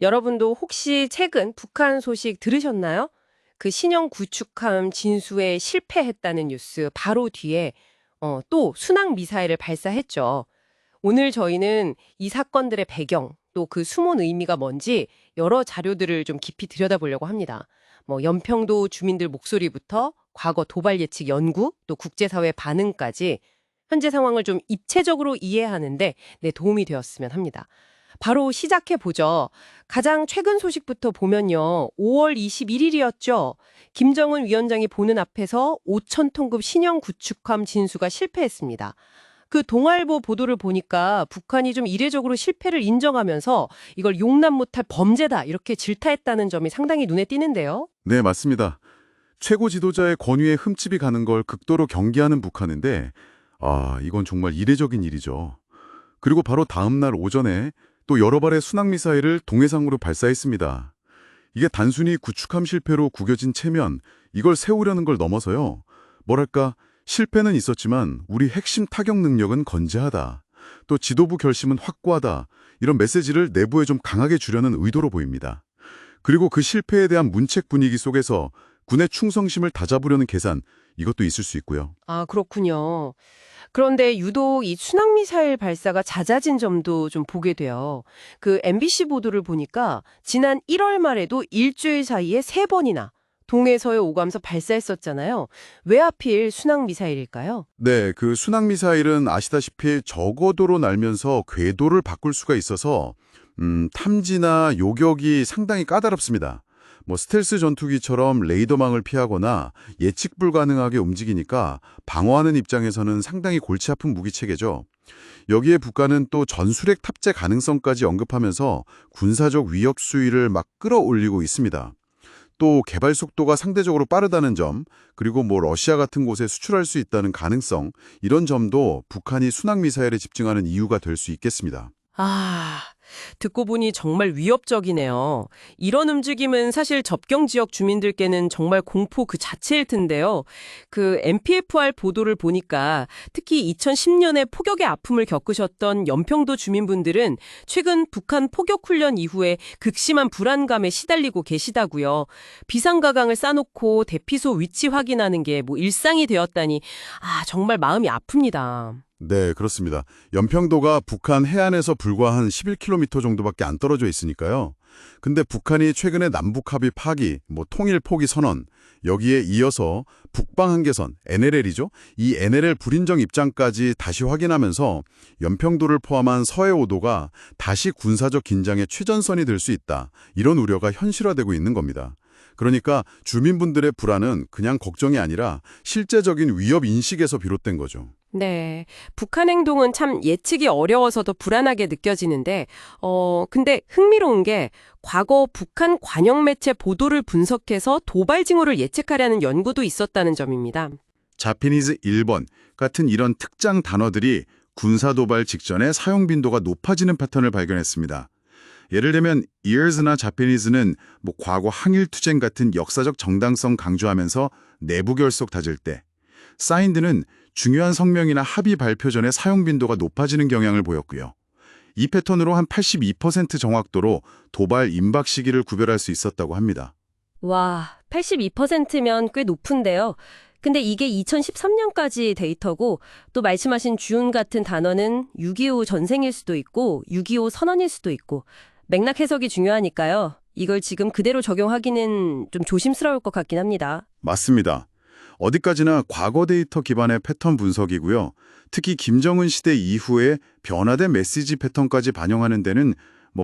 여러분도 혹시 최근 북한 소식 들으셨나요? 그 신형 구축함 진수에 실패했다는 뉴스 바로 뒤에 또 순항 미사일을 발사했죠. 오늘 저희는 이 사건들의 배경, 또 그 숨은 의미가 뭔지 여러 자료들을 좀 깊이 들여다보려고 합니다. 뭐 연평도 주민들 목소리부터 과거 도발 예측 연구, 또 국제사회 반응까지 현재 상황을 좀 입체적으로 이해하는데 도움이 되었으면 합니다. 바로 시작해 보죠. 가장 최근 소식부터 보면요. 5월 21일이었죠. 김정은 위원장이 보는 앞에서 5,000톤급 신형 구축함 진수가 실패했습니다. 그 동아일보 보도를 보니까 북한이 좀 이례적으로 실패를 인정하면서 이걸 용납 못할 범죄다 이렇게 질타했다는 점이 상당히 눈에 띄는데요. 네, 맞습니다. 최고 지도자의 권위에 흠집이 가는 걸 극도로 경계하는 북한인데, 이건 정말 이례적인 일이죠. 그리고 바로 다음 날 오전에 또 여러 발의 순항미사일을 동해상으로 발사했습니다. 이게 단순히 구축함 실패로 구겨진 체면, 이걸 세우려는 걸 넘어서요. 뭐랄까, 실패는 있었지만 우리 핵심 타격 능력은 건재하다. 또 지도부 결심은 확고하다. 이런 메시지를 내부에 좀 강하게 주려는 의도로 보입니다. 그리고 그 실패에 대한 문책 분위기 속에서 군의 충성심을 다잡으려는 계산, 이것도 있을 수 있고요. 아, 그렇군요. 그런데 유독 이 순항미사일 발사가 잦아진 점도 좀 보게 돼요. 그 MBC 보도를 보니까 지난 1월 말에도 일주일 사이에 3번이나 동해서해 오가면서 발사했었잖아요. 왜 하필 순항미사일일까요? 네, 그 순항미사일은 아시다시피 저고도로 날면서 궤도를 바꿀 수가 있어서 탐지나 요격이 상당히 까다롭습니다. 뭐 스텔스 전투기처럼 레이더망을 피하거나 예측 불가능하게 움직이니까 방어하는 입장에서는 상당히 골치 아픈 무기체계죠. 여기에 북한은 또 전술핵 탑재 가능성까지 언급하면서 군사적 위협 수위를 막 끌어올리고 있습니다. 또 개발 속도가 상대적으로 빠르다는 점, 그리고 뭐 러시아 같은 곳에 수출할 수 있다는 가능성, 이런 점도 북한이 순항미사일에 집중하는 이유가 될 수 있겠습니다. 아, 듣고 보니 정말 위협적이네요. 이런 움직임은 사실 접경 지역 주민들께는 정말 공포 그 자체일 텐데요. 그 NPFR 보도를 보니까 특히 2010년에 포격의 아픔을 겪으셨던 연평도 주민분들은 최근 북한 포격 훈련 이후에 극심한 불안감에 시달리고 계시다고요. 비상가강을 싸놓고 대피소 위치 확인하는 게 뭐 일상이 되었다니 정말 마음이 아픕니다. 네, 그렇습니다. 연평도가 북한 해안에서 불과 한 11km 정도밖에 안 떨어져 있으니까요. 근데 북한이 최근에 남북 합의 파기, 통일 포기 선언, 여기에 이어서 북방 한계선, NLL이죠. 이 NLL 불인정 입장까지 다시 확인하면서 연평도를 포함한 서해 오도가 다시 군사적 긴장의 최전선이 될 수 있다. 이런 우려가 현실화되고 있는 겁니다. 그러니까 주민분들의 불안은 그냥 걱정이 아니라 실제적인 위협 인식에서 비롯된 거죠. 네. 북한 행동은 참 예측이 어려워서 더 불안하게 느껴지는데, 근데 흥미로운 게 과거 북한 관영 매체 보도를 분석해서 도발 징후를 예측하려는 연구도 있었다는 점입니다. 자피니즈 1번 같은 이런 특정 단어들이 군사도발 직전에 사용 빈도가 높아지는 패턴을 발견했습니다. 예를 들면 ears나 자피니즈는 과거 항일투쟁 같은 역사적 정당성 강조하면서 내부 결속 다질 때, 사인드는 중요한 성명이나 합의 발표 전에 사용 빈도가 높아지는 경향을 보였고요. 이 패턴으로 한 82% 정확도로 도발 임박 시기를 구별할 수 있었다고 합니다. 와, 82%면 꽤 높은데요. 근데 이게 2013년까지 데이터고 또 말씀하신 준 같은 단어는 6.25 전생일 수도 있고 6.25 선언일 수도 있고 맥락 해석이 중요하니까요. 이걸 지금 그대로 적용하기는 좀 조심스러울 것 같긴 합니다. 맞습니다. 어디까지나 과거 데이터 기반의 패턴 분석이고요. 특히 김정은 시대 이후에 변화된 메시지 패턴까지 반영하는 데는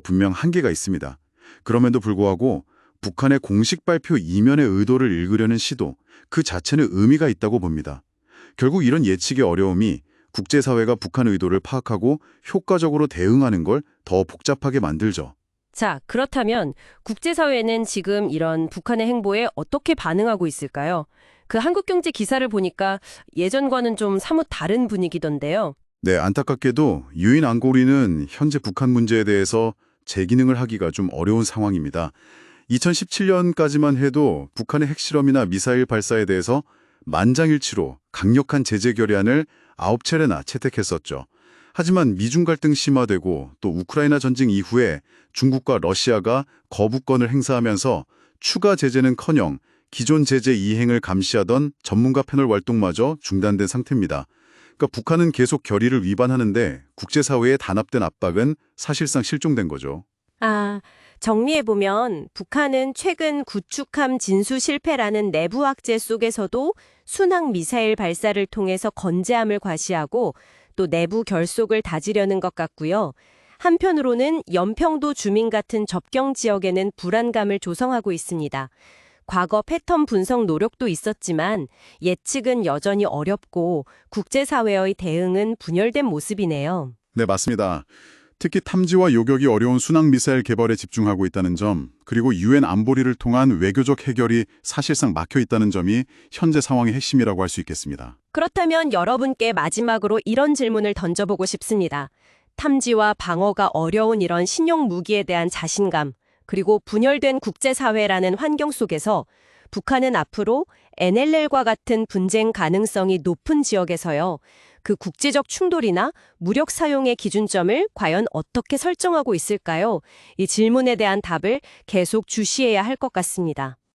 분명 한계가 있습니다. 그럼에도 불구하고 북한의 공식 발표 이면의 의도를 읽으려는 시도, 그 자체는 의미가 있다고 봅니다. 결국 이런 예측의 어려움이 국제사회가 북한 의도를 파악하고 효과적으로 대응하는 걸 더 복잡하게 만들죠. 자, 그렇다면 국제사회는 지금 이런 북한의 행보에 어떻게 반응하고 있을까요? 그 한국경제 기사를 보니까 예전과는 좀 사뭇 다른 분위기던데요. 네, 안타깝게도 유인 안고리는 현재 북한 문제에 대해서 재기능을 하기가 좀 어려운 상황입니다. 2017년까지만 해도 북한의 핵실험이나 미사일 발사에 대해서 만장일치로 강력한 제재 결의안을 9차례나 채택했었죠. 하지만 미중 갈등 심화되고 또 우크라이나 전쟁 이후에 중국과 러시아가 거부권을 행사하면서 추가 제재는커녕 기존 제재 이행을 감시하던 전문가 패널 활동마저 중단된 상태입니다. 그러니까 북한은 계속 결의를 위반하는데 국제사회의 단합된 압박은 사실상 실종된 거죠. 아, 정리해보면 북한은 최근 구축함 진수 실패라는 내부 악재 속에서도 순항 미사일 발사를 통해서 건재함을 과시하고 또 내부 결속을 다지려는 것 같고요. 한편으로는 연평도 주민 같은 접경 지역에는 불안감을 조성하고 있습니다. 과거 패턴 분석 노력도 있었지만 예측은 여전히 어렵고 국제사회의 대응은 분열된 모습이네요. 네, 맞습니다. 특히 탐지와 요격이 어려운 순항미사일 개발에 집중하고 있다는 점, 그리고 유엔 안보리를 통한 외교적 해결이 사실상 막혀 있다는 점이 현재 상황의 핵심이라고 할 수 있겠습니다. 그렇다면 여러분께 마지막으로 이런 질문을 던져보고 싶습니다. 탐지와 방어가 어려운 이런 신형 무기에 대한 자신감, 그리고 분열된 국제사회라는 환경 속에서 북한은 앞으로 NLL과 같은 분쟁 가능성이 높은 지역에서요, 그 국제적 충돌이나 무력 사용의 기준점을 과연 어떻게 설정하고 있을까요? 이 질문에 대한 답을 계속 주시해야 할 것 같습니다.